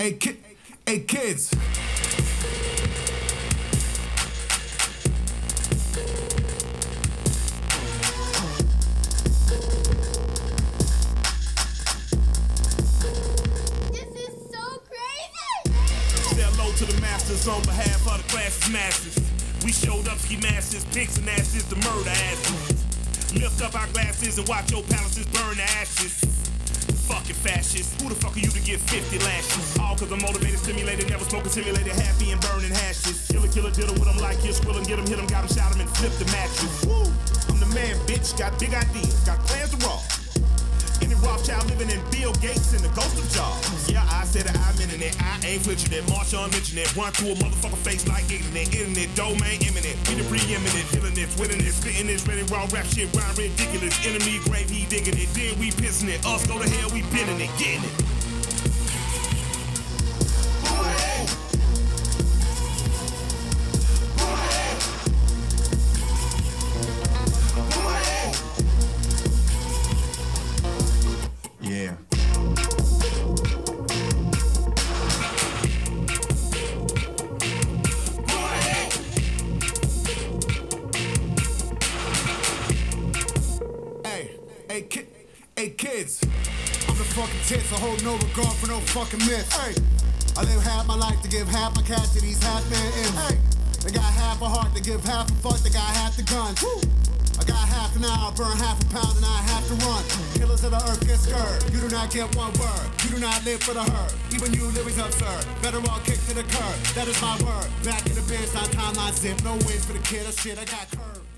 Hey kids. To the masters on behalf of the classes masters. We showed up ski masters, pigs and asses, the murder asses. Lift up our glasses and watch your palaces burn to ashes. Fucking fascists, who the fuck are you to get 50 lashes? All cause I'm motivated, stimulated, never smoking, simulated, happy and burning hashes. Killer, diddle with them like his squilling, get him, hit him, got him, shot him and flip the mattress. Woo! I'm the man, bitch, got big ideas, got plans to rob. Any Rothschild living in Bill Gates and the ghost of Jobs. Yeah, I said that I'm in it. I ain't flinching it. March on mention it. Run through a motherfucker face like internet domain imminent. We the preeminent, feeling it, winning it, spitting this, ready raw rap shit, rhyme ridiculous. Enemy grave, he digging it. Then we pissing it. Us go to hell, we bending it, getting it. Yeah. Hey kids. I'm the fucking tits, I hold no regard for no fucking myths. Hey, I live half my life to give half my cash to these half-man ends. Hey, they got half a heart to give half a fuck, they got half the guns. Woo. I got half an hour, burn half a pound, and I have to run. Killers of the earth get scared. You do not get one word. You do not live for the herd. Even you living's absurd. Better all kick to the curb. That is my word. Back in the bench, on timeline zip. No wins for the kid. That shit, I got curved.